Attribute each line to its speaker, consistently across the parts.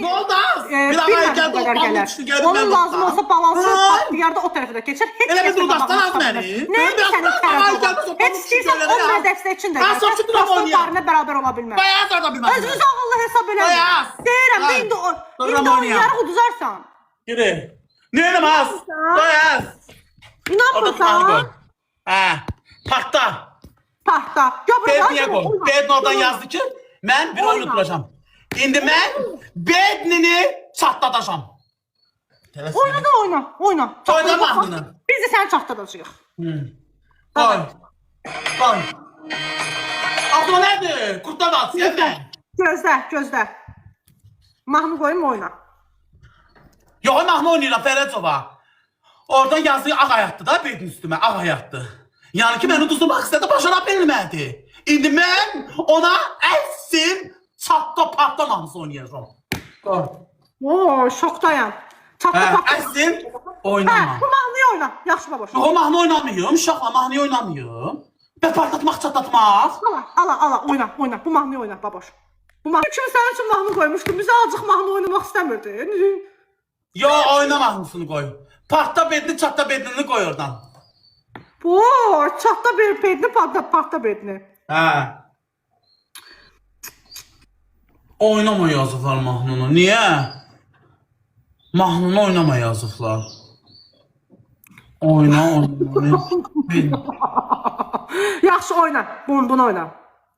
Speaker 1: Ne oldu az?
Speaker 2: Bir
Speaker 1: daha
Speaker 2: qədər gələr. Onun lazım olsa balansı patlayarda o tərəfə də keçər. Heç
Speaker 1: Elə
Speaker 2: kəs
Speaker 1: bir durdastan az məni.
Speaker 2: Nə sənin tərəfə? Heç istəyirsən 10 və dəstək üçün də gələr. Dostlarına bərabər ola bilməz.
Speaker 1: Bayaz da bilməz.
Speaker 2: Özünüzü ağıllı hesab eləyin.
Speaker 1: Bayaz.
Speaker 2: Deyirəm, indi oynayarıq uduzarsan.
Speaker 1: Giri. Ne edemez? Bayaz.
Speaker 2: İnanmırsan?
Speaker 1: Parkta.
Speaker 2: Tahta.
Speaker 1: Bedniye koy. Bedni oradan yazdı ki ben bir oyun oturacağım. Şimdi ben Bedni'ni çatlatacağım.
Speaker 2: Oyna da oyna. Oyna.
Speaker 1: Oyna mahnını.
Speaker 2: Biz de səni çatlatacağıq.
Speaker 1: Koy. Koy. Adı nedir? Kurtlar Vadisi mi?
Speaker 2: Gözlə. Mahnı koyayım oyna.
Speaker 1: Yok mahnı oynayıram Ferəcova. Oradan yazdığı ağ hayatdı da Bedni üstüme. Ağ hayatdı. Yani ki beni tutulmak istedi, başara bilmədi. İndi ben ona əssin çatda patla mahnısı oynayacağım.
Speaker 2: Oo, şokdayam. Çatda patla.
Speaker 1: Əssin oynama.
Speaker 2: Bu mahnıyı oyna. Yaxşı baboş.
Speaker 1: O mahnı oynamıyorum, uşaqla mahnı oynamıyorum. Və partlatmaq, çatlatmaq.
Speaker 2: Ala, oyna. Bu mahnıyı oyna baboş. Bu mahnı kimi sənin üçün mahnı koymuşdum. Bizə azıq mahnı oynamaq istəmirdi.
Speaker 1: Yo, oyna mahnısını koy. Partla Bedni, çatda Bednini koy oradan.
Speaker 2: Oo, çatda bir pedini, partla bedini.
Speaker 1: Oynama yazıqlar mahnını. Niye? Mahnını oynama yazıqlar. Oyna.
Speaker 2: Yaxşı oyna. Bunu oyna.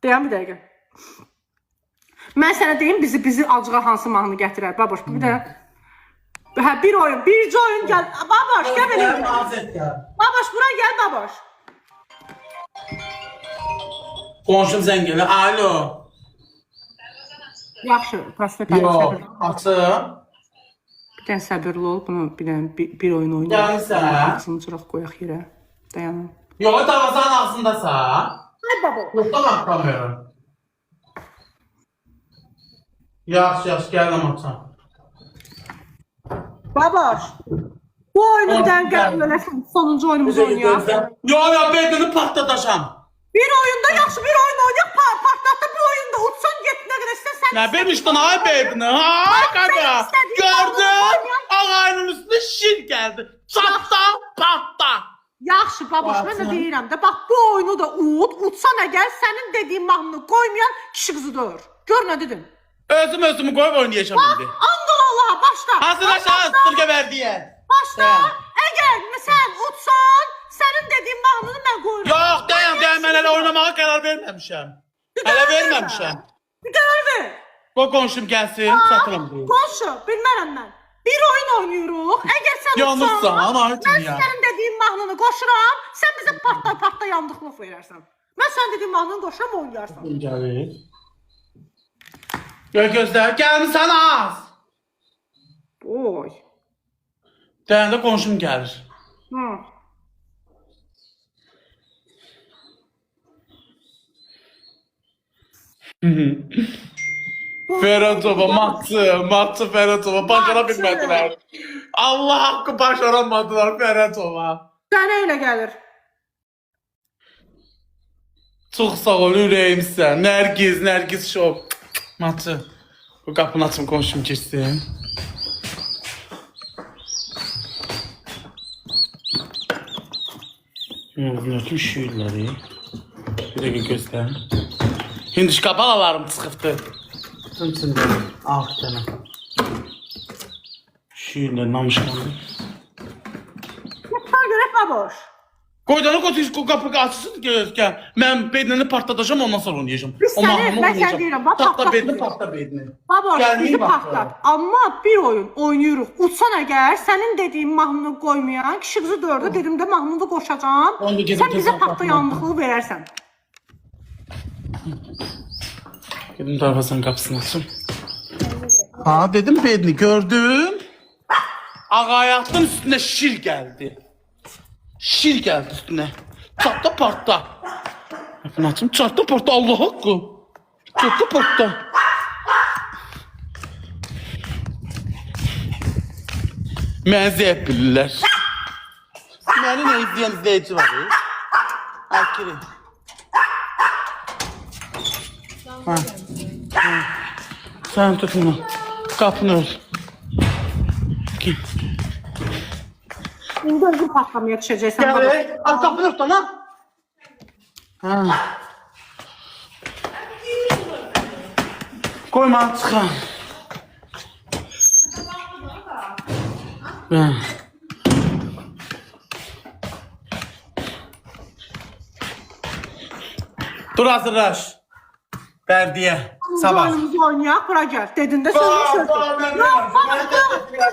Speaker 2: Deyəm bir dəqiqə. Mən sənə deyim bizi acığa hansı mahnı gətirər. Baboş, bir də bir oyun, birinci oyun gəl. Baboş, gəl belə. Baboş, bura gəl baboş.
Speaker 1: Qonşum zəng elə. Alo.
Speaker 2: Yaxşı, prosta
Speaker 1: Yox, açım.
Speaker 2: Bir dənə səbirli ol, bunu bir oyun oynayaq.
Speaker 1: Gəlirsən?
Speaker 2: Sınçıraq qoyaq yerə. Dayanın.
Speaker 1: Yox, davazanın ağzındasa.
Speaker 2: Ay baboş.
Speaker 1: Yoxdan axtamıyorum. Yaxşı, gəldim açam.
Speaker 2: Baboş. Bu oyunu bir dənə gəl, sonuncu oyunumuzu oynayaq.
Speaker 1: Yox, Bednini partlatacağım.
Speaker 2: Bir oyunda yaxşı bir oyun oynayaq, partlatda bir oyunda utsan getdinə qədər istəsən.
Speaker 1: Ne demiştin ay Bedni? Ay kanka. Gördün? Ağayının üstüne şir geldi. Çatda patla.
Speaker 2: Yaxşı baboş, mən də deyirəm də, bax bu oyunu da utsan əgər sənin dediyin mahnını qoymayan kişi qızıdır. Gör nə dedim.
Speaker 1: Özümü koyup oynayacağım şimdi.
Speaker 2: Andal Allaha, başla.
Speaker 1: Hazırlaşın, Türkiye verdiye.
Speaker 2: Başla. Əgər sən utsan, sənin dediyin mahnını mən qoyuram.
Speaker 1: Yok, dayan, ben hele oynamaya karar vermemişim. Hele vermemişim.
Speaker 2: Bir qərar ver.
Speaker 1: O konuşum gelsin, çatırım diye.
Speaker 2: Qonşu, bilmərəm mən. Bir oyun oynayırıq. Əgər sən
Speaker 1: Yalnızsan,
Speaker 2: utsan,
Speaker 1: Aytun
Speaker 2: mən
Speaker 1: ya.
Speaker 2: sənin dediyin mahnını qoşuram, sən bizə partla yandıqlıq verərsən. Mən sənin dediyin mahnını qoşuram, oynayarsan.
Speaker 1: Gelir. Gözler, gelmişsen az.
Speaker 2: Oy.
Speaker 1: Dayan da konuşum gelir. Ferhatova, Matsı Ferhatova başarabilmediler. Allah hakkı başaramadılar Ferhatova.
Speaker 2: Sənə elə gəlir.
Speaker 1: Çok sağ ol yüreğimsən. Nergiz şov. Matsı. Bu kapını açım konuşum girsin. Tüm şiirleri. Bir dakika göster. Hindiş kapalalarım çıkıptı. Tümsün benim. Ah canım. Şiirler namışkanlı.
Speaker 2: Sən görək baboş.
Speaker 1: Koydana koy kapı açsın gel. Ben bednini partlatacağım ondan sonra oynayacağım.
Speaker 2: Biz səni, mən sən deyirəm, bax
Speaker 1: Partla bedni,
Speaker 2: partlatmayacaq.
Speaker 1: partla bedni.
Speaker 2: Baboş,
Speaker 1: Gəlməyin
Speaker 2: bizi
Speaker 1: vaxtı.
Speaker 2: partlat. Amma bir oyun oynayırıq. Utsan əgər, sənin dediyin mahnını qoymayan kişi qızı dördü, dedim də mahnını da qoşacağam.
Speaker 1: Onu da gedib
Speaker 2: Sən bizə
Speaker 1: tezdən
Speaker 2: partla
Speaker 1: partlat.
Speaker 2: yandıqlığı verərsən.
Speaker 1: Gelin darvazanın kapısını açayım. Ha dedim bedni gördüm. Ağa hayatın üstüne şir geldi. Şir geldi üstüne. Çatla partla. Bakın açayım çatla partla Allah hakkı. Çatla partla. Menziyet bilirler. Beni ne izleyen izleyici var ya. Akiri. Ha. Sen tut bunu. Qapını ör. Gel.
Speaker 2: İndi özün patlamaya düşəcəksən.
Speaker 1: Gel. Al qapını ört lan. Ha. Koyma çıxan. Dur hazırlaş. Berdiye. Sabah.
Speaker 2: Oyunumuzu oynayaq, bura gəl. Dedin də sözüm sözdür. Yox,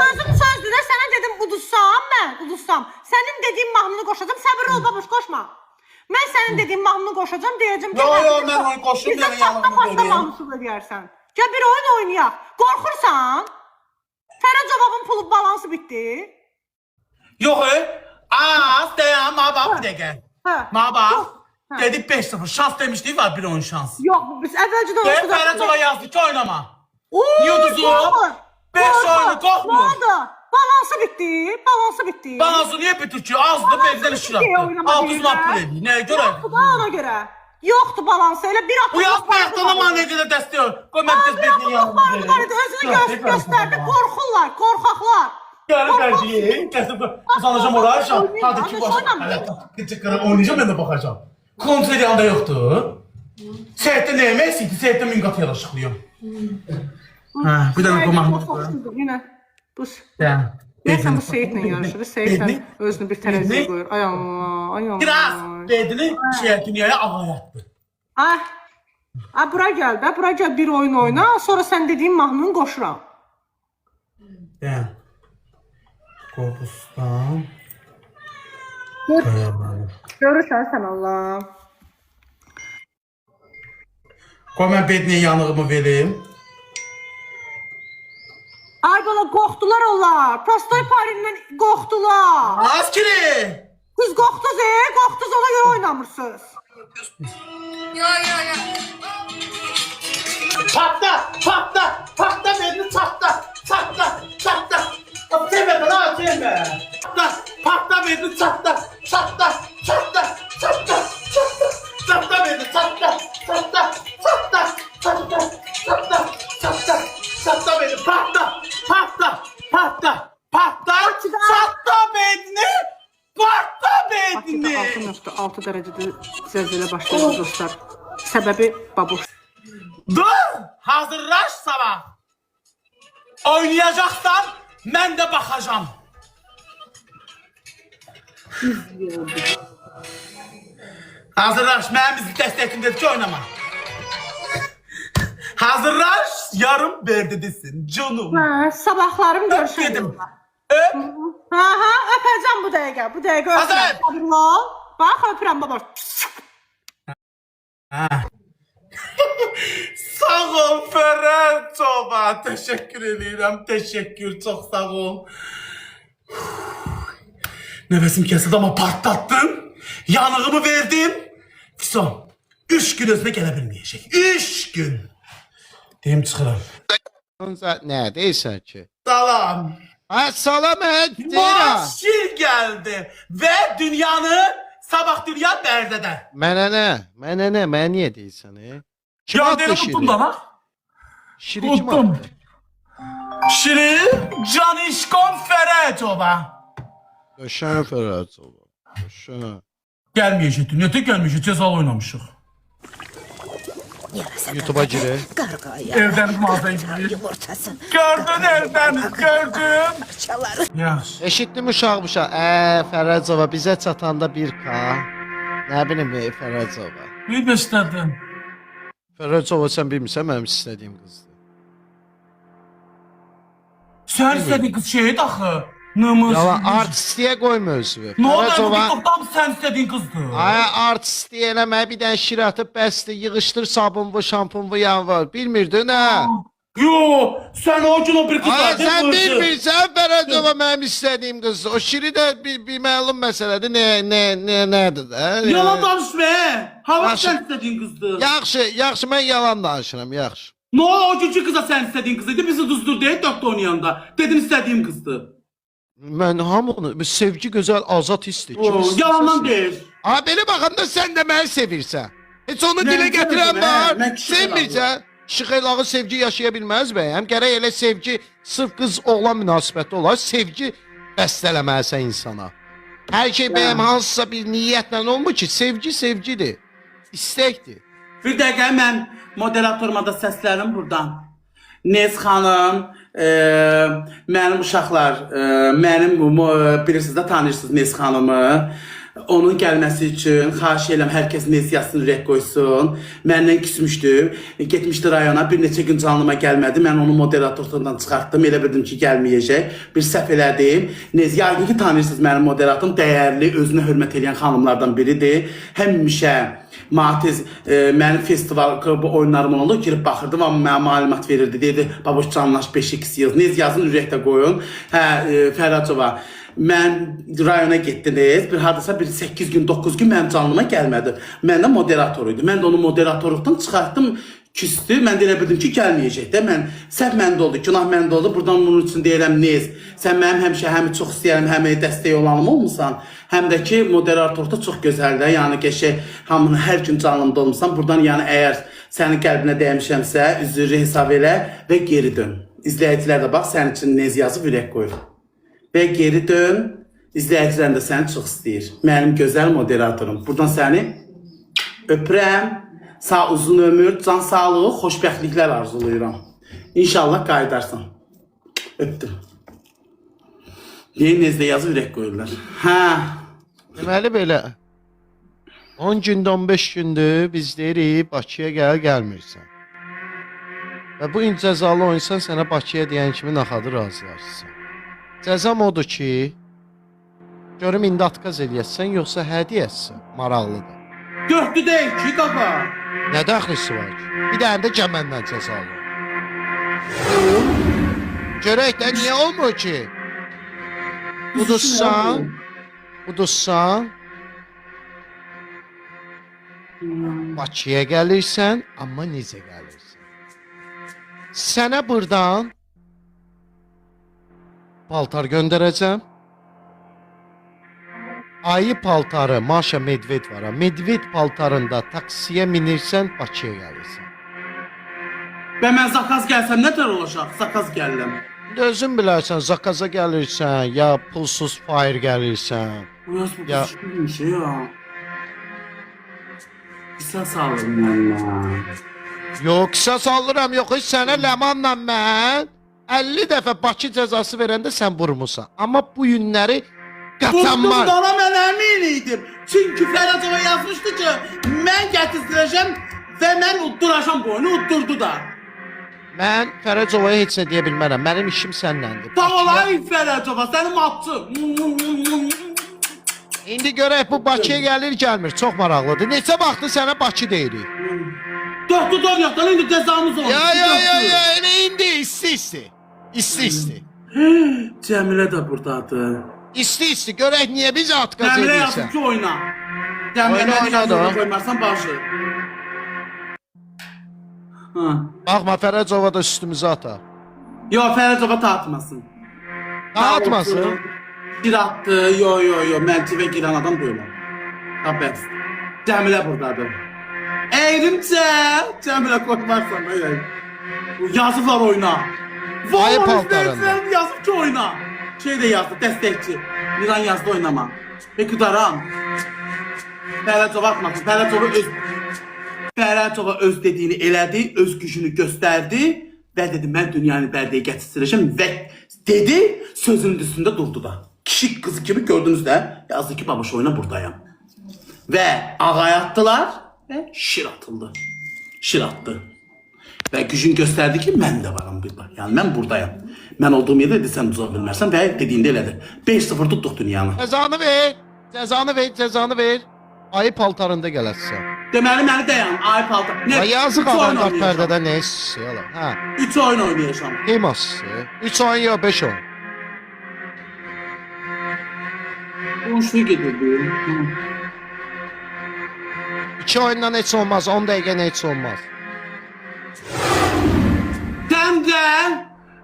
Speaker 2: sözüm sözdür də sənə dedim udursam. Sənin dediyin mahnını qoşacam, səbirli ol babuş, qoşma. Mən sənin dediyin mahnını qoşacam, deyəcəm ki,
Speaker 1: Mən oyun qoşum,
Speaker 2: bizə çatda mahnısını eləyərsən. Gəl bir oyun oynayaq. Qorxursan? Fərə cavabın pulu balansı bitdi.
Speaker 1: Yox, az dayan, ma bax bir dəqiqə. Ma bax. Dedik 5-0, şans demişdik var bir oyun şans.
Speaker 2: Yox, biz əvvəlcədən
Speaker 1: Deyib Fərə cavab yazdı ki, oynama. Niyə uduzu? 5 oyunu qorxmur.
Speaker 2: Ne oldu? Balansı bitdi.
Speaker 1: Balansı niyə bitir ki? Azdı, bezdən işin atdı. 600 manat pul edir. Nəyə görə?
Speaker 2: Yoxdur da ona görə. Yoxdur balansı. Elə bir atı.
Speaker 1: Bu yaz bayaqdan ama nə qədər dəstək ol. Qoy mən tez bezdən yanına verim.
Speaker 2: Özünü göstərdi. Qorxurlar, qorxaqlar.
Speaker 1: Gəlir bəlkə, kəsib uzanacam oraya. Hadi ki, oynayacam, mən də baxacam. Kontrol yanında yoxdur. Səhətdə nə yemək? Səhətdə min qat yaraşıqlıyım. Bir dənə qomaq.
Speaker 2: Yenə. Neysən bu Seyidlə yarışır. Seyidlə özünü bir tərəziyə qoyur. Ay Allah, ay Allah.
Speaker 1: Biraz bedini dünyaya ağayatdı.
Speaker 2: Bura gəl də, bura gəl bir oyun oyna. Sonra sən dediyin mahnını qoşuram.
Speaker 1: Qobustan.
Speaker 2: Görürsən sən Allah.
Speaker 1: Qoy mən bedniyə yanığımı verim.
Speaker 2: Ay bana qorxdular onlar. Prostoy parindən qorxdular.
Speaker 1: Az kiri.
Speaker 2: Siz qorxdunuz ona görə oynamırsınız.
Speaker 3: Yo.
Speaker 1: Patla bedni çatla. Teme lan teme. Patla bedni çatla. Çatla bedni çatla beni, patla bedni.
Speaker 2: 6 dərəcədə zəlzələ başladı dostlar. Səbəbi babuş.
Speaker 1: Dur, hazırlaş sabah. Oynayacaksan mən də baxacam. Hazırlaş, mənim bizi dəstəkimdədir ki oynama. Hazırlaş, yarım berdidesin canım.
Speaker 2: Sabahlarım görüşürüz.
Speaker 1: Dedim. Öp.
Speaker 2: Öpəcəm bu dəqiqə. Bu dəqiqə öpürəm. Bax, öpürəm baba.
Speaker 1: Sağ ol Ferhatova. Teşekkür edirəm. Teşekkür, çox sağ ol. Nefesim kesildi ama patlattın. Yanığımı verdim. Son 3 gün özünə gələ bilməyəcək. 3 gün. Deyim çıxıram.
Speaker 4: Nə deyirsən ki?
Speaker 1: Salam.
Speaker 4: Salam deyirəm.
Speaker 1: Maşil geldi ve dünyanı sabah dünya Bərdədə.
Speaker 4: Mənə niyə deyirsən? Kim
Speaker 1: Ya
Speaker 4: attı
Speaker 1: dedim
Speaker 4: şiri?
Speaker 1: tuttum da lan.
Speaker 4: Şiri kim
Speaker 1: Tuttum.
Speaker 4: attı?
Speaker 1: Şiri Canişkom Ferhatova.
Speaker 4: Döşən Ferhatova. Döşən.
Speaker 1: Gəlməyəcək, dünyada gəlməyəcək, cezalı oynamışıq.
Speaker 4: YouTube'a girer.
Speaker 1: Evdən mağazaya girir.
Speaker 3: Yumurtasın.
Speaker 1: Gördün evdən, gördün.
Speaker 3: Parçaları.
Speaker 1: Yaxşı.
Speaker 4: Eşitdim uşaq. Ferhatova bizə çatanda 1K. Nə bilim Ferhatova.
Speaker 1: Bir beşlədim.
Speaker 4: Ferhatova sən bilmirsən mənim istədiyim qızdır.
Speaker 1: Sən istədiyin qız şeydi axı. Namaz.
Speaker 4: Yalan artistliyə qoyma özünü.
Speaker 1: Ne oldu? Bu TikTok'tan sen istediğin kızdı.
Speaker 4: Ay artistliyə eləmə bir dənə şir atıb bəsdir, yığışdır sabunvu, şampunvu yan var. Bilmirdin ha?
Speaker 1: Yo, sen o gün o bir kız
Speaker 4: Ay
Speaker 1: verdin.
Speaker 4: sən bilmirsən Ferhatova mənim istədiyim qızdır. O şiri də bir məlum məsələdir. Nədir də?
Speaker 1: Yalan danışma he. Hava
Speaker 4: Başı-
Speaker 1: sen istediğin kızdı.
Speaker 4: Yaxşı mən yalan danışıram, yaxşı.
Speaker 1: Ne oldu o günkü kıza sen istediğin kızıydı. Bizi düzdür diye doktorun yanında. Dedin istediğim kızdı.
Speaker 4: Mən hamını sevgi gözəl azad hissdir.
Speaker 1: Yalandan değil.
Speaker 4: Ay belə baxanda sən də məni sevirsən. Heç onu dilə
Speaker 1: Mən
Speaker 4: gətirən
Speaker 1: sevirəm,
Speaker 4: var.
Speaker 1: mən kişi
Speaker 4: Sevmirsən. kişi xeylağı sevgi yaşaya bilməz bəyəm. Gərək elə sevgi sırf qız oğlan münasibəti olar. Sevgi bəstələməlisən insana. Hər şey bəyəm hansısa bir niyyətlə olmur ki, sevgi sevgidir. İstəkdir.
Speaker 1: Bir dəqiqə mən moderatoruma da səslərim buradan. Nez xanım, mənim uşaqlar, bilirsiniz də tanıyırsınız Nez xanımı. Onun gəlməsi üçün xahiş edirəm hər kəs Nez yazsın, ürək qoysun. Məndən küsmüşdü. Getmişdi rayona, bir neçə gün canlıma gəlmədi. Mən onu moderatorluqdan çıxartdım. Elə bildim ki, gəlməyəcək. Bir səhv elədim. Nez, yəqin ki, tanıyırsınız mənim moderatorum. Dəyərli, özünə hörmət edən xanımlardan biridir. Həmişə Matiz mənim festival klubu oyunlarım oldu. Girib baxırdım, amma mənə məlumat verirdi. Deyirdi, baboş canlaş 5x yaz. Nez yazın, ürəkdə qoyun. Hə, Fəracova. Mən rayona getdiniz, bir hardasa 8 gün, 9 gün mənim canlıma gəlmədi. Mən də moderator idi. Mən də onu moderatorluqdan çıxartdım, küstü. Mən də elə bildim ki, gəlməyəcək də. Səhv məndə oldu, günah məndə oldu. Buradan bunun üçün deyirəm, Nez, sən mənim həmişə həm çox istəyirəm, həm dəstək olanım olmuşsan, həm də ki, moderatorluqda çox gözəldir. Yəni ki, hamını hər gün canlımda olmuşsan. Buradan yəni əgər sənin qəlbinə dəymişəmsə, üzrü hesab elə və geri dön. İzləyicilər də bax, sənin üçün Nez yazıb ürək qoyur. Və geri dön, izləyicilərin də səni çox istəyir. Mənim gözəl moderatorum. Buradan səni öpürəm. Sağ uzun ömür, can sağlığı, xoşbəxtliklər arzulayıram. İnşallah qayıdarsan. Öpdüm. Yeni nezlə yazı ürək qoyurlar. Hə.
Speaker 4: Deməli belə 10 gündə 15 gündür biz deyirik Bakıya gəlmirsən. Və bu gün cəzalı oyunsan sənə Bakıya deyən kimi naxadı razılaşsın. Cəzam odur ki, görüm indi atqaz eləyəsən, yoxsa hə deyəsən, maraqlıdır.
Speaker 1: Dörtlü deyil ki, qaba.
Speaker 4: Nə dəxlisi var ki? Bir dənə də gəməndən cəzalı. Görək də niyə olmur ki? Uduzsan, Bakıya gəlirsən, amma necə gəlirsən? Sənə buradan paltar göndərəcəm. Ayı paltarı, Maşa Medved var. Medved paltarında taksiyə minirsən, Bakıya gəlirsən.
Speaker 1: Və mən zakaz gəlsəm nətər olacaq? Zakaz gəlirəm.
Speaker 4: Özün bilərsən, zakaza gəlirsən, ya pulsuz fire gəlirsən.
Speaker 1: Ya. Qisas alırım mən.
Speaker 4: Yox, qisas alıram, yox, sənə Ləmanla mən 50 dəfə Bakı cəzası verəndə sən vurmusan. Amma bu günləri qaçanmar.
Speaker 1: Vurdum da mən əmin idim. Çünki Fəracova yazmışdı ki, mən gətirəcəm və mən udduracam bu oyunu, uddurdu da.
Speaker 4: Mən Fəracovaya heç nə deyə bilmərəm. Mənim işim səninlədir.
Speaker 1: Tam olayım Fəracova, sənin matçı.
Speaker 4: İndi görək bu Bakıya gəlir, gəlmir. Çox maraqlıdır. Neçə vaxtdır sənə Bakı deyirik.
Speaker 1: Dörtlü yoxdan indi cəzamız olur.
Speaker 4: Ya, elə indi isti. İsti.
Speaker 1: Cəmilə də buradadır.
Speaker 4: İsti, görək niyə bizi atqaz
Speaker 1: Cəmilə
Speaker 4: edirsən?
Speaker 1: yazıb ki, oyna. Cəmilə
Speaker 4: da.
Speaker 1: qoymarsan başı.
Speaker 4: Baxma, Fərəcova da üstümüzə atar.
Speaker 1: Yox, Fərəcova atmasın.
Speaker 4: Atmasın?
Speaker 1: Bir attı, yo, məntivə girən adam duyulur. Bəs. Cəmilə buradadır. Əyrimcə, Cəmilə qoymarsan. Yazıblar oyna.
Speaker 4: Ayı paltarında.
Speaker 1: Yazıb ki oyna. Şey də yazdı, dəstəkçi. Miran yazdı oynama. Peki daram. Fərəcova atmasın. Fərəcova öz dediyini elədi, öz gücünü göstərdi və dedi, mən dünyanı bərdəyə gətirəcəm və dedi, sözünün üstündə durdu da. Kişi kızı kimi gördünüz də, yazdı ki, baboş oyna buradayım. Və ağay attılar və şir atıldı. Şir attı. Və gücün göstərdi ki, mən də varam burada. Yəni, mən buradayım. Mən olduğum yerdə dedi, sən uzağa bilmərsən və dediyində elədi. 5-0 tutduq dünyanı.
Speaker 4: Cəzanı ver. Ayı paltarında gələsən.
Speaker 1: Deməli, məni dayan, ayı paltar.
Speaker 4: Yazıq adamlar pərdədə nə istəyirlər? Hə.
Speaker 1: 3 oyun oynayacağım.
Speaker 4: Qeyması. 3 oyun ya 5 oyun.
Speaker 1: Qonşuya gedirdi.
Speaker 4: 2 oyundan heç olmaz, 10 dəqiqə heç olmaz.
Speaker 1: Sən də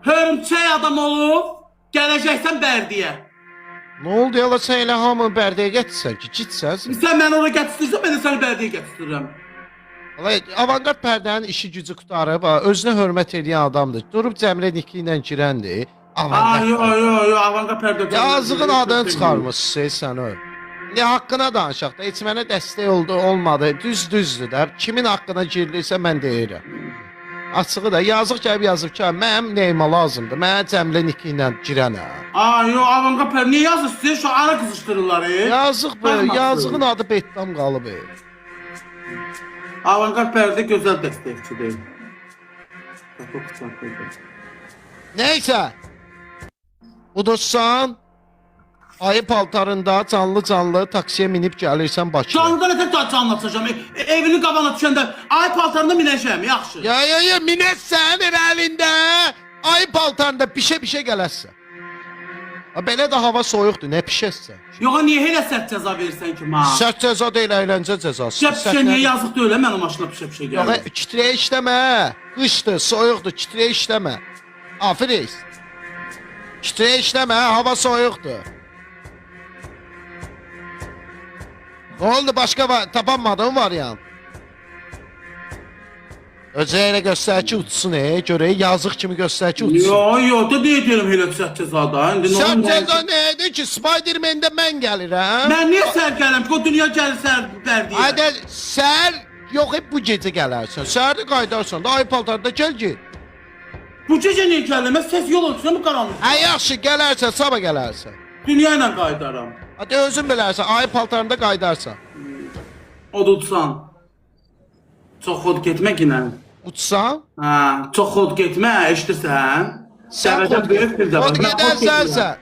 Speaker 1: hörümçək adam olub, gələcəksən Bərdiyə.
Speaker 4: Nə oldu ya, sən elə hamı Bərdəyə gətirsən ki, gitsən.
Speaker 1: Sən məni ora gətirsən, mən də səni Bərdiyə gətirirəm.
Speaker 4: Vallahi avantqard pərdənin işi gücü qutarıb, özünə hörmət edən adamdır. Durub Cəmrə Niki ilə girəndir. Avantqard.
Speaker 1: Yo, avantqard pərdə.
Speaker 4: Yazığın adını çıxarmışsın sən o. Ne haqqına danışaq da, heç mənə dəstək olmadı. Düzdür də. Kimin haqqına girilirsə mən deyirəm. Açığı da yazıq gəlib yazıb ki, mənim neyimə lazımdır. Mənə Cəmrə Niki ilə girənə.
Speaker 1: Yo, avantqard pərdə. Niyə yazırsınız? Şu ara qızışdırırlar.
Speaker 4: Yazıq bu, yazığın adı Betdam qalıb.
Speaker 1: Avantqard pərdə gözəl dəstəkçidir.
Speaker 4: Neysə. Udursan, ayı paltarında canlı taksiyə minib gəlirsən Bakıya.
Speaker 1: Canlıda nə tək anlatacağım. Evinin qabağına düşəndə ay paltarında minəcəm, yaxşı.
Speaker 4: Ya, minəsən əlində. Ayı paltarında pişə gələsən. Belə də hava soyuqdur, nə pişəsən?
Speaker 1: Yox, niyə elə sərt cəza verirsən ki, ma?
Speaker 4: Sərt cəza deyil, əyləncə cəzası.
Speaker 1: Pişə niyə yazıqdır elə mənim maşına pişə gəlir?
Speaker 4: Yox, kitrəyə işləmə. Qışdır, soyuqdur, kitrəyə işləmə. Afiris. Kitrəyə işləmə, hava soyuqdur. Ne oldu, başqa tapanmadın variant? Özə elə göstər ki, uçsun, görək, yazıq kimi göstər ki, uçsun.
Speaker 1: Yo, da deyirəm elə sərt cəzada.
Speaker 4: Sərt cəza nədir ki, Spider-Man-də mən gəlirəm.
Speaker 1: Mən niyə sər gələm ki, o dünya gəlir sər bərdiyə?
Speaker 4: Hadi, sər, yox, hep bu gecə gələrsən. Sərdə qaydarsan da, ayı paltarda gəl ki.
Speaker 1: Bu gecə niyə gələm? Mən səs yol olsun, qaranlıq.
Speaker 4: Yaxşı, gələrsən, sabah gələrsən.
Speaker 1: Dünya ilə qaydaram.
Speaker 4: Hadi, özün bilərsən, ayı paltarında qaydarsan.
Speaker 1: O da uçsan. Çox xod getmək ilə.
Speaker 4: Uçsan?
Speaker 1: Çox xod getmə, eşitirsən?
Speaker 4: Sən xod gedərsənsən.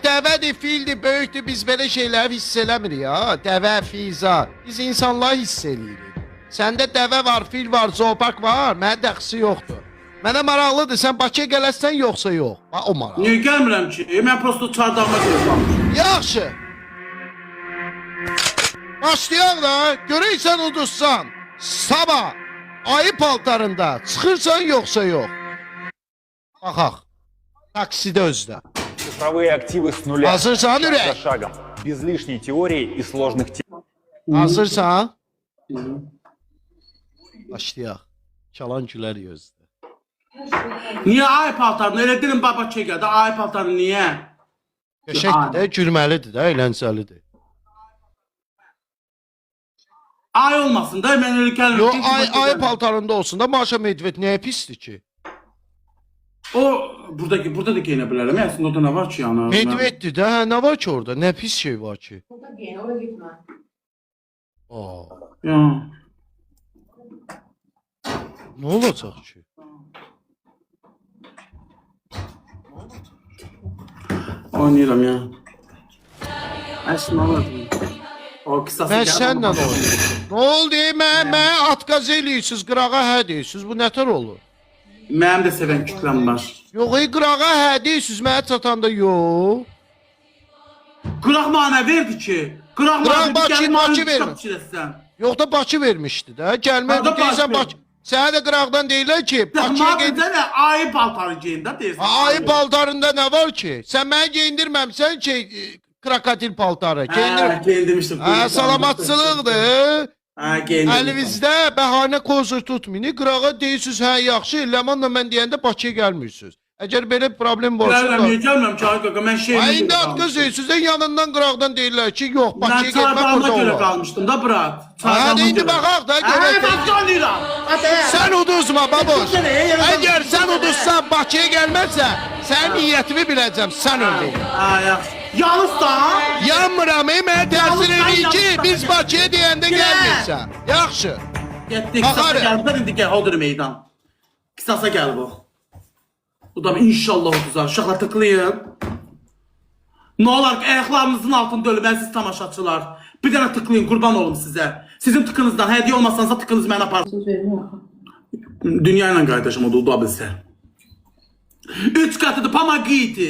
Speaker 4: Dəvədir, fildir, böyükdür, biz belə şeyləri hiss eləmirik ya. Dəvə, fiza, biz insanlar hiss eləyirik. Səndə dəvə var, fil var, zoopark var, mənə dəxsi yoxdur. Mənə maraqlıdır, sən Bakıya gələsən yoxsa yox? O maraqlı.
Speaker 1: Niyə gəlmirəm ki? Mən prosto çardağıma gəlmişəm.
Speaker 4: Yaxşı. Başlayaq da, görəysən udursan, sabah ayı paltarında çıxırsan yoxsa yox? Baxaq, taksidə özdə.
Speaker 5: Цифровые активы с нуля,
Speaker 4: Hazırsan
Speaker 5: шаг
Speaker 4: ürək?
Speaker 5: за шагом, без лишней теории и сложных тем.
Speaker 4: Hazırsan? Başlayaq. Çalan gülər gözdə.
Speaker 1: Niyə ay paltarını? Elə deyirəm Bakıya gəldi. Ay paltarını niyə?
Speaker 4: Qəşəngdir də, gülməlidir də, əyləncəlidir.
Speaker 1: Ay olmasın da mən elə gəlirəm.
Speaker 4: Yox, ay paltarında olsun da Maşa Medved nəyə pisdir ki?
Speaker 1: O burada da geyinə bilərəm. Əslində orada nə var ki yəni?
Speaker 4: Medveddir də, nə var ki orada? Nə pis şey var ki?
Speaker 2: Burada geyin, oraya gitmə.
Speaker 1: Ya.
Speaker 4: Nə olacaq ki?
Speaker 1: Oynayıram ya. Əslində oynayıram. O qısası
Speaker 4: Mən sənlə oynayıram. Nə oldu? Mənə atqaz eləyirsiniz, qırağa hə deyirsiniz. Bu nətər olur?
Speaker 1: Mənim də sevən kütləm var.
Speaker 4: Yox, qırağa hə deyirsiniz, mənə çatanda yox.
Speaker 1: Qıraq mənə verdi ki. Qıraq
Speaker 4: Bakı vermir. Yox da Bakı vermişdi də. Gəlmədi deyirsən Bakı. Sənə də qıraqdan deyirlər ki, Bakıya
Speaker 1: gedir. Sən ayı paltarı geyin də deyirsən.
Speaker 4: Ayı paltarında nə var ki? Sən mənə geyindirməmsən ki, krokodil paltarı.
Speaker 1: Geyindirmişdim.
Speaker 4: Salamatçılıqdır.
Speaker 1: Geyindirmişdim.
Speaker 4: Əlinizdə bəhanə kozur tutmayın. Qırağa deyirsiniz, hə yaxşı, Ləmanla mən deyəndə Bakıya gəlmirsiniz. Əgər belə problem varsa
Speaker 1: niyə gəlmirəm ki, ay qaqa, mən şeyim.
Speaker 4: İndi atqaz edirsiniz, yanından qıraqdan deyirlər ki, yox, Bakıya
Speaker 1: mən
Speaker 4: getmək burada
Speaker 1: çardağıma görə
Speaker 4: olur.
Speaker 1: qalmışdım da, brat.
Speaker 4: Hə, indi baxaq da,
Speaker 1: görək.
Speaker 4: Sən uduzma, baboş. Əgər sən uduzsan, Bakıya gəlməzsən, sənin niyyətimi biləcəm, sən öldür.
Speaker 1: Yaxşı. Yanırsan?
Speaker 4: Yanmıram, mənə təsir edir ki, biz Bakıya deyəndə gəlmirsən. Yaxşı.
Speaker 1: Getdik, qısasa gəlmişlər, indi gəl, odur meydan. Qısasa gəl bu. Bu da inşallah uduzar. Uşaqlar tıklayın. Ne olar ki ayaqlarınızın altında ölüm əziz tamaşaçılar. Bir dənə tıklayın, qurban olum sizə. Sizin tıkınızdan hədiyyə olmasanızsa tıkınız mənə apar. Dünya ilə qaydaşım o da uda bilsə. 3 qatıdır, pomogите.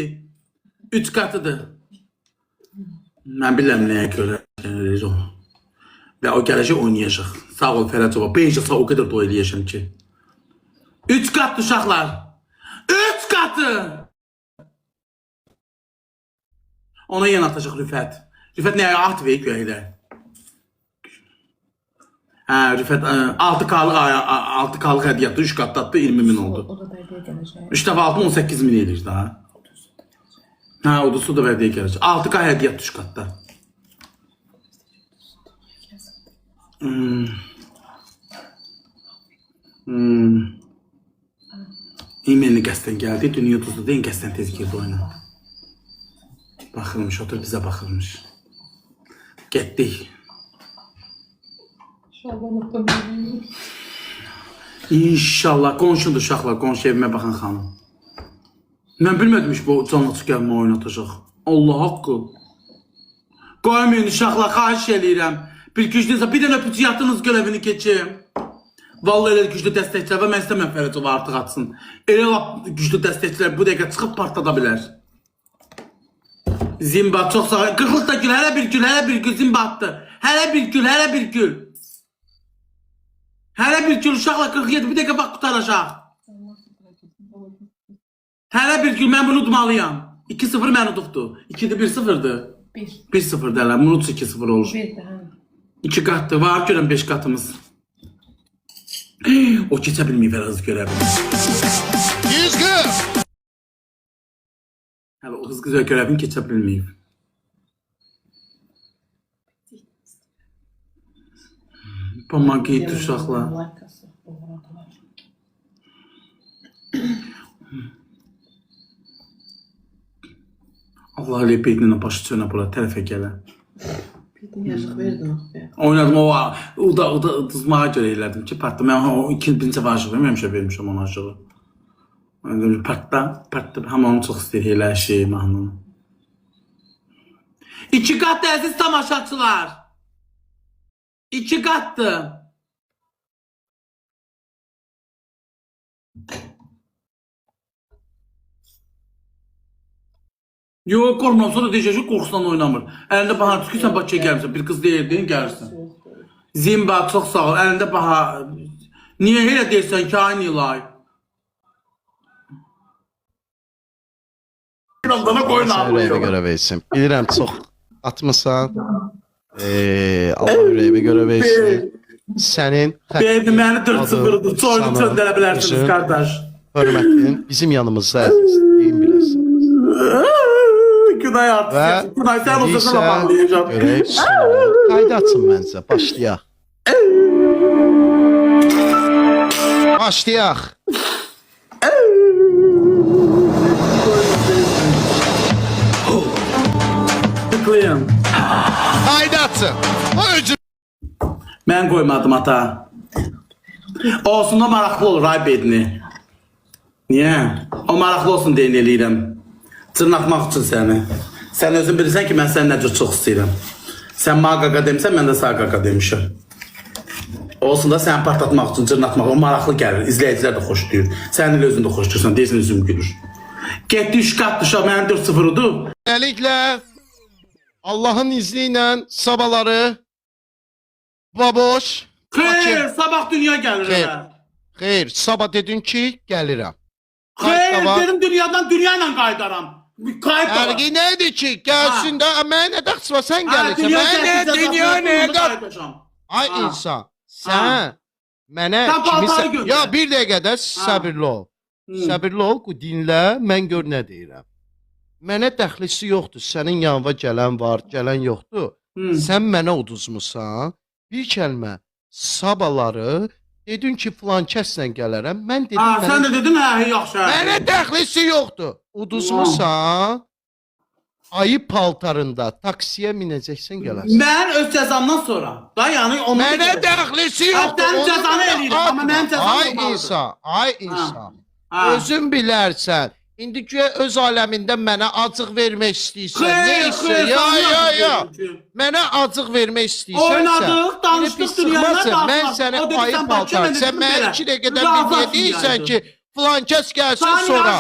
Speaker 1: 3 qatıdır. Mən bilirəm nəyə görə. Və o gələcək oynayacaq. Sağ ol Fərəcova. Beycəsə o qədər da eləyəcəm ki. 3 qatdır uşaqlar. 3 qatı! Ona yenə atacaq Rüfət. Rüfət nəyə at verir göyə ilə? Hə, Rüfət 6K-lıq hədiyyatı 3 qatlatdı 20.000 oldu.
Speaker 3: O da belediye gelecek.
Speaker 1: 3 dəfə 6 18.000 edir daha. Hə, odusu da vərdəyə gələcək. 6K hədiyyat 3 qatda. İmenli qəsdən gəldi. Dünya tuzlu deyin qəsdən tez girdi oyuna. Baxırmış, otur bizə baxırmış. Getdik. İnşallah qonşudur uşaqlar, qonşu evimə baxan xanım. Mən bilmədim bu canlı çıxarma oynatacaq. Allah haqqı. Qoymayın uşaqlar, xahiş eləyirəm. Bir güclüysə bir dənə öpücü yatdınız görevini keçim. Vallahi elə güclü dəstəkçilər və mən istəməm Fərəcov artıq atsın. Elə güclü dəstəkçilər bu dəqiqə çıxıb partladı bilər. Zimba çox sağ ol. 40 da gül, hələ bir gül, hələ bir gül Zimba attı. Hələ bir gül, hələ bir gül. Hələ bir gül uşaqlar 47 bir dəqiqə bax qutaracaq. Hələ bir gül mən bunu udmalıyam. 2-0 mən udubdu. 2-də 1-0'dı. 1-0 dələr. Bunu 2-0 olur. 2 qatdı. Var görəm 5 qatımız. O keçə bilməyib əraz görəbilir.
Speaker 4: Düzgün.
Speaker 1: Hələ o hız güzel görəbini keçə bilməyib. Pomagit uşaqlar. Allah elə beynine başı çönə bura tərəfə gələ.
Speaker 3: Yazık verdin be.
Speaker 1: Oynadım o da dızmağa görə elədim ki partda. Mən o ikinci varışıq verməmişə vermişəm ona aşığı. Partda hamı onu çox istəyir elə şey mahnını. 2 qatdı əziz tamaşaçılar. 2 qatdı. Yok korkmam sonra diyecek ki korkusundan oynamır. Elinde bahar çünkü sen Bakı'ya gelmişsin. Bir kız değildin gelirsin. Zimba çok sağ ol. Elinde bahar. Niye öyle değilsen ki aynı yılay? Bana koyun
Speaker 4: Ürəyimə görə versin. Bilirəm çox atmısan. Allah ürəyimə görə versin. Sənin
Speaker 1: Benim beni 4-0'dı. Çoğunu çöndələ bilərsiniz kardeş.
Speaker 4: hörmətin bizim yanımızda əziz. Deyin biləsin.
Speaker 1: Günay artık. Günay sen olsa sana bağlayacağım.
Speaker 4: Görək sonu. Qayda açın mənzə. Başlayaq. Başlayaq.
Speaker 1: Tıklayın.
Speaker 4: Qayda açın. O öcü.
Speaker 1: Ben koymadım hata. Olsun da maraqlı olur ay bedni. Niye? O maraqlı olsun deyin eləyirəm. Tırnaqmaq üçün səni. Sən özün bilirsən ki, mən səni necə çox istəyirəm. Sən mənə qaqa demişsən, mən də sağ qaqa demişəm. Olsun da səni partlatmaq üçün cırnatmaq, o maraqlı gəlir. İzləyicilər də xoşlayır. Sən elə özün də xoşlayırsan, deyirsən üzüm gülür. Getdi 3 qat düşə, mənim 4-0'udur.
Speaker 4: Beləliklə Allahın izni ilə sabahları baboş.
Speaker 1: Xeyr, sabah dünya gəlir.
Speaker 4: Xeyr. Xeyr, sabah dedin ki, gəlirəm.
Speaker 1: Xeyr, dedim dünyadan dünya ilə qaydaram. Qayıt da var.
Speaker 4: Fərqi nədir ki, gəlsin də, mənə nə dəxsi var, sən gəlirsən. Mənə dünya nəyə qaydaram? Ay insan, sən mənə kimisə... Ya bir dəqiqədə səbirli ol. Səbirli ol, dinlə, mən gör nə deyirəm. Mənə dəxlisi yoxdur, sənin yanıva gələn var, gələn yoxdur. Sən mənə uduzmusan, bir kəlmə sabahları dedin ki, filan kəslə gələrəm, mən dedim...
Speaker 1: Sən də dedin, hə, yaxşı.
Speaker 4: Mənə dəxlisi yoxdur. Uduzmusan, ayı paltarında taksiyə minəcəksən gələrsən.
Speaker 1: Mən öz cəzamdan sonra. Da yəni onu...
Speaker 4: Mənə dəxlisi yoxdur.
Speaker 1: Sənin cəzanı eləyirəm, amma mənim cəzam
Speaker 4: yoxdur. Ay insan, özün bilərsən. İndi ki, öz aləmində mənə acıq vermək istəyirsən. Neysə, ya. Mənə acıq vermək istəyirsənsə.
Speaker 1: Oynadıq, danışdıq dünyanı.
Speaker 4: Mən sənə ayı paltar. Sən mənə 2 dəqiqədən bir niyə deyirsən ki, filan kəs gəlsin sonra.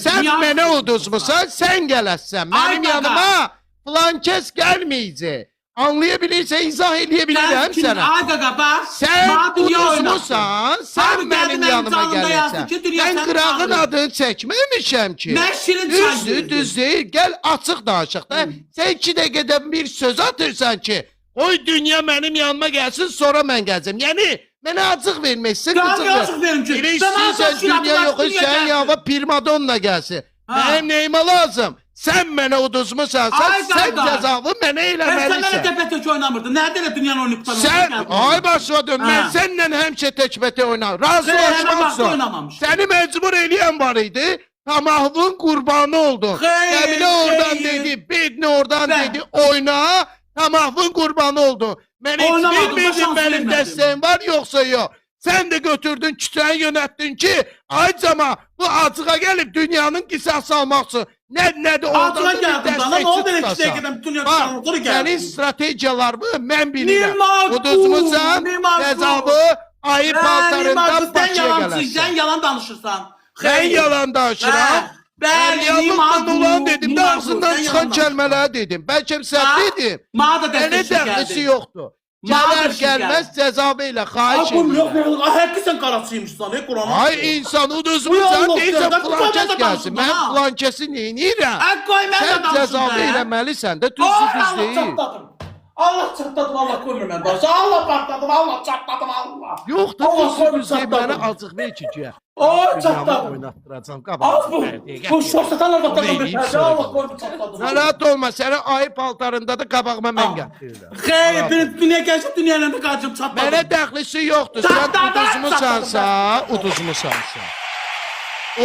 Speaker 4: Sən mənə uduzmusan, sən gələsən. Mənim yanıma filan kəs gəlməyəcək. Anlaya bilirsən, izah edə bilirəm sənə.
Speaker 1: Ay qaqa, bax.
Speaker 4: Sən uduzmusan, sən mənim yanıma gəlirsən. Mən qırağın adını çəkməmişəm ki.
Speaker 1: Mən şirin çay
Speaker 4: Düzdür, gəl açıq danışıq da. Sən 2 dəqiqədən bir söz atırsan ki, Qoy dünya mənim yanıma gəlsin, sonra mən gələcəm. Yəni mənə acıq verməksən,
Speaker 1: Qıcıq acıq verim ki.
Speaker 4: Elə
Speaker 1: Sən
Speaker 4: istəyirsən
Speaker 1: acıq
Speaker 4: dünya
Speaker 1: şiratı
Speaker 4: yox,
Speaker 1: dünya
Speaker 4: sən
Speaker 1: gəlsin.
Speaker 4: yava primadonna gəlsin.
Speaker 1: Ha.
Speaker 4: Mənim nəyimə lazım? Sən mənə uduzmusan,
Speaker 1: Ay
Speaker 4: sən
Speaker 1: qardaş.
Speaker 4: cəzavı mənə
Speaker 1: Sən mənə
Speaker 4: eləməlisən.
Speaker 1: tepətək oynamırdın. Nədə elə dünyanı oynayıb tutan?
Speaker 4: Sən, ay başına dön, mən
Speaker 1: Ha.
Speaker 4: səninlə həmişə təkbətə oynarım.
Speaker 1: Sən həmən vaxtda
Speaker 4: Razılaşmazsan.
Speaker 1: oynamamışdın.
Speaker 4: Səni məcbur eləyən var idi. Tamahvın qurbanı oldun.
Speaker 1: Xeyr,
Speaker 4: Cəmilə oradan
Speaker 1: xeyr.
Speaker 4: dedi, Bedni oradan
Speaker 1: Bə-
Speaker 4: dedi, oyna. Tamahvın qurbanı oldun. Mən heç
Speaker 1: Oynamadım,
Speaker 4: bilmirdim
Speaker 1: şans
Speaker 4: mənim
Speaker 1: vermədim.
Speaker 4: dəstəyim var yoxsa yox. Sən də götürdün, küçəni yönətdin ki, ay cama bu acığa gəlib dünyanın qisas almaq üçün. Nədir oradan
Speaker 1: Acığa
Speaker 4: da bir
Speaker 1: gəldim bana. Ne
Speaker 4: dəstəkçi
Speaker 1: oldu elə iki
Speaker 4: tutasan.
Speaker 1: dəqiqədən bütün
Speaker 4: Bax,
Speaker 1: yarışları gəldim.
Speaker 4: sənin strategiyalarını mən bilirəm.
Speaker 1: Nimaku,
Speaker 4: Uduzmusan,
Speaker 1: Nimaku.
Speaker 4: cəzabı ayı paltarından Bakıya gələrsən.
Speaker 1: Sən yalan danışırsan.
Speaker 4: Mən yalan danışıram. Mən
Speaker 1: Bəli,
Speaker 4: yanlıqdan
Speaker 1: Nimaku,
Speaker 4: olan dedim,
Speaker 1: Nimaku,
Speaker 4: ağzından
Speaker 1: sən
Speaker 4: çıxan
Speaker 1: yalan danışırsan.
Speaker 4: kəlmələri dedim. Bəlkə sən
Speaker 1: Ha?
Speaker 4: dedim.
Speaker 1: Mənə də
Speaker 4: Mənə
Speaker 1: dəstəkçi
Speaker 4: dəxlisi
Speaker 1: gəldi.
Speaker 4: yoxdur.
Speaker 1: Mənə
Speaker 4: Gələr
Speaker 1: dəstəkçi
Speaker 4: gəlməz
Speaker 1: gəldi.
Speaker 4: cəzabı ilə xahiş
Speaker 1: Aklım yok
Speaker 4: edirəm.
Speaker 1: ne? Hakkı sen karatsıymışsan. Kur'an'a.
Speaker 4: Ay insan
Speaker 1: Bu
Speaker 4: uduzmusan,
Speaker 1: yolluk
Speaker 4: deyirsən
Speaker 1: yerdə
Speaker 4: filan kəs
Speaker 1: bu kadar
Speaker 4: gəlsin. Mən
Speaker 1: danışma, ha.
Speaker 4: filan kəsi neynirəm?
Speaker 1: Koy ben de
Speaker 4: Sən
Speaker 1: danışım
Speaker 4: cəzabı
Speaker 1: be.
Speaker 4: eləməlisən də, düzdür,
Speaker 1: Ay
Speaker 4: düz
Speaker 1: Allah
Speaker 4: deyil.
Speaker 1: çatladım. Allah çatladım, Allah koymuyor ben danışım. Allah patladım, Allah çatladım, Allah.
Speaker 4: Yoxdur,
Speaker 1: Allah
Speaker 4: düzdür,
Speaker 1: koymuyor,
Speaker 4: düz deyil.
Speaker 1: çatladım.
Speaker 4: Mənə acıq ver ki, gəl.
Speaker 1: Ay
Speaker 4: Dünyamı
Speaker 1: çatladım.
Speaker 4: oynattıracam,
Speaker 1: Az
Speaker 4: qabağına.
Speaker 1: bu. Bu şorsatanlar da takım bir perde. Allah koymuyor, çatladım.
Speaker 4: Narahat olma, sənə ayı paltarında da qabağıma mən gətirirəm.
Speaker 1: Xeyr, bir dünya gəlsə dünyanın da qaçım çatladım.
Speaker 4: Mənə dəxlisi yoxdur. Sən
Speaker 1: Çatladım,
Speaker 4: uduzmusansa, uduzmusansa.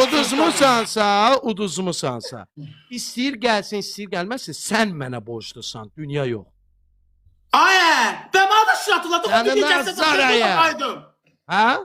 Speaker 4: Uduzmusansa, uduzmusansa. İstəyir gəlsin, istəyir gəlməsin, sən mənə borclusan, dünya yox.
Speaker 1: Ay, ben bana da şıratladım.
Speaker 4: Yani
Speaker 1: Dünya
Speaker 4: ben
Speaker 1: gəlsə
Speaker 4: saraya.
Speaker 1: da kaydım.
Speaker 4: Hə?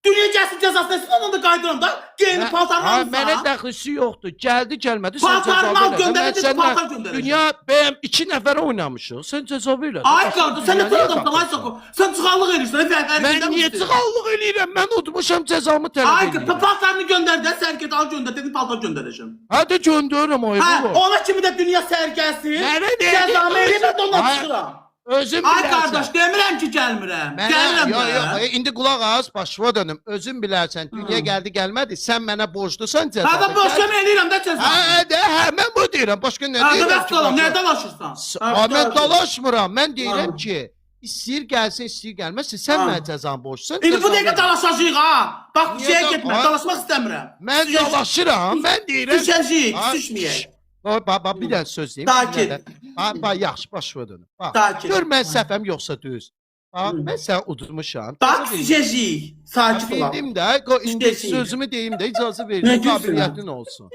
Speaker 1: Dünya gəlsin cəzasını ondan da kaydıram da. Geyini paltarını
Speaker 4: Ha,
Speaker 1: alırsan.
Speaker 4: mənə dəxlisi yoxdur. Gəldi, gəlmədi, sən
Speaker 1: Paltarını
Speaker 4: cəza
Speaker 1: al,
Speaker 4: verə.
Speaker 1: göndərə,
Speaker 4: Mən
Speaker 1: dedi,
Speaker 4: səndən
Speaker 1: paltar göndərəcəm.
Speaker 4: dünya bəyəm 2 nəfər oynamışıq. Sən cəza verə.
Speaker 1: Ay qardaş, sən nə adamsan, ay sako. Sən çıxallıq edirsən,
Speaker 4: Mən niyə çıxallıq eləyirəm? Mən udmuşam, cəzamı tələb
Speaker 1: Ay,
Speaker 4: edirəm.
Speaker 1: paltarını göndər də, sən get al göndər, dedim paltar göndərəcəm.
Speaker 4: Hadi göndərirəm ay
Speaker 1: Hə,
Speaker 4: bu.
Speaker 1: ona kimi də dünya səhər gəlsin.
Speaker 4: Mənə deyir,
Speaker 1: Cəzamı eləyim, mən də ondan
Speaker 4: Ay,
Speaker 1: çıxıram.
Speaker 4: Özün
Speaker 1: Ay
Speaker 4: bilərsən.
Speaker 1: qardaş, demirəm ki, gəlmirəm. Gəlirəm
Speaker 4: Yox, yox,
Speaker 1: də.
Speaker 4: indi qulaq as, başıma dönüm. Özün bilərsən, dünya gəldi, gəlmədi. Sən mənə borclusan cəza.
Speaker 1: Hə, də boşqam eləyirəm də cəzamı.
Speaker 4: Hə, mən bu deyirəm. Başqa nə
Speaker 1: Hə, də
Speaker 4: deyirəm
Speaker 1: bəs
Speaker 4: ki?
Speaker 1: qalam,
Speaker 4: başqa?
Speaker 1: nə dalaşırsan?
Speaker 4: Ha, mən dalaşmıram. Mən deyirəm
Speaker 1: Ha.
Speaker 4: ki, istəyir gəlsin, istəyir gəlməsin, sən
Speaker 1: Ha.
Speaker 4: mənə cəzanı borclusan.
Speaker 1: İndi bu
Speaker 4: cəza
Speaker 1: dəqiqə
Speaker 4: ver.
Speaker 1: dalaşacağıq ha. Bax,
Speaker 4: Niyə
Speaker 1: şeyə
Speaker 4: da-
Speaker 1: getmə,
Speaker 4: Ay.
Speaker 1: dalaşmaq istəmirəm.
Speaker 4: Mən dalaşıram, mən deyirəm.
Speaker 1: Düşəcəyik,
Speaker 4: Ha,
Speaker 1: düşməyək.
Speaker 4: Bax, bir dənə söz deyim.
Speaker 1: Sakit.
Speaker 4: Bax, yaxşı, başıma dönüm. Bax,
Speaker 1: Sakit.
Speaker 4: gör mən səhvəm yoxsa düz. Bax, mən səni udmuşam.
Speaker 1: Bax,
Speaker 4: Cəza verin.
Speaker 1: düşəcəyik. Sakit ol.
Speaker 4: Bildim də, indi
Speaker 1: İşte şey.
Speaker 4: sözümü deyim də icazə
Speaker 1: Nə
Speaker 4: verin,
Speaker 1: gülsün
Speaker 4: qabiliyyətin olsun.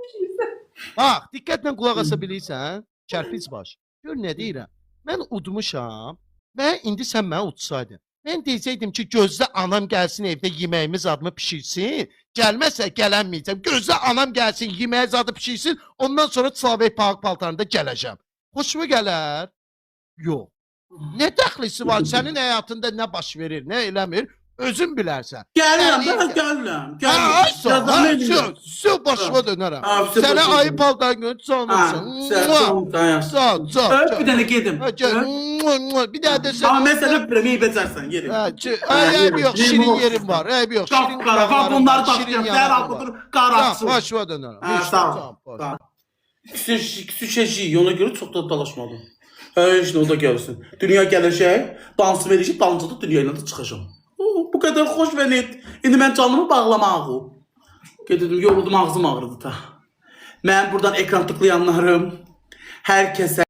Speaker 4: Bax, diqqətlə qulaq asa bilirsən, çərpiz baş. Gör nə deyirəm. Mən udmuşam. Və indi sən mənə udsaydın. Mən deyəcəydim ki, gözlə anam gəlsin evdə yeməyimiz adımı pişirsin. Gəlməsə gələnməyəcəm. Gözlə anam gəlsin, yeməyi zadı pişirsin. Ondan sonra Çavək Park paltarında gələcəm. Xoşuma gələr? Yox. Nə dəxlisi var? Sənin həyatında nə baş verir, nə eləmir? Özün bilərsən.
Speaker 1: Gəlirəm,
Speaker 4: Yəni-
Speaker 1: mən gəlirəm.
Speaker 4: Ha, ay sağ,
Speaker 1: Cəzamı eləyirəm.
Speaker 4: su başıma dönərəm.
Speaker 1: Ha, su
Speaker 4: Sənə
Speaker 1: başıma
Speaker 4: ayı
Speaker 1: dönərəm.
Speaker 4: paltar götür,
Speaker 1: Ha,
Speaker 4: canımsın.
Speaker 1: sən dayan.
Speaker 4: Sağ,
Speaker 1: Öp bir dənə gedim.
Speaker 4: Ha, gel.
Speaker 1: Öp.
Speaker 4: Bir daha da sen.
Speaker 1: Amma mən sənə öpürəm, iyi becərsən, yerim.
Speaker 4: Ayıp yok, şirin yerim var. Ayıp yok, şirin
Speaker 1: Qapqara, bax
Speaker 4: qulaqlarım
Speaker 1: bunları
Speaker 4: var,
Speaker 1: taşıyam.
Speaker 4: şirin
Speaker 1: Dərhal
Speaker 4: yanaqlarım
Speaker 1: budur,
Speaker 4: var.
Speaker 1: qaraçı.
Speaker 4: Tamam, başıma dönərəm.
Speaker 1: Hə,
Speaker 4: Heç
Speaker 1: sağ
Speaker 4: nə,
Speaker 1: ol.
Speaker 4: tamam, boş.
Speaker 1: Sağ ol. Küçəcəyik, ona görə çox da dalaşmadım. Heç nə, o da gəlsin. Dünya gələcək, dansı verəcək, dalınca da dünya ilə də çıxacam. Bu qədər xoş və net. İndi mən canımı bağlamağı. Gedirdim, yoruldum, ağzım ağrıdı da. Mən buradan ekran tıklayanlarım, hər kəsə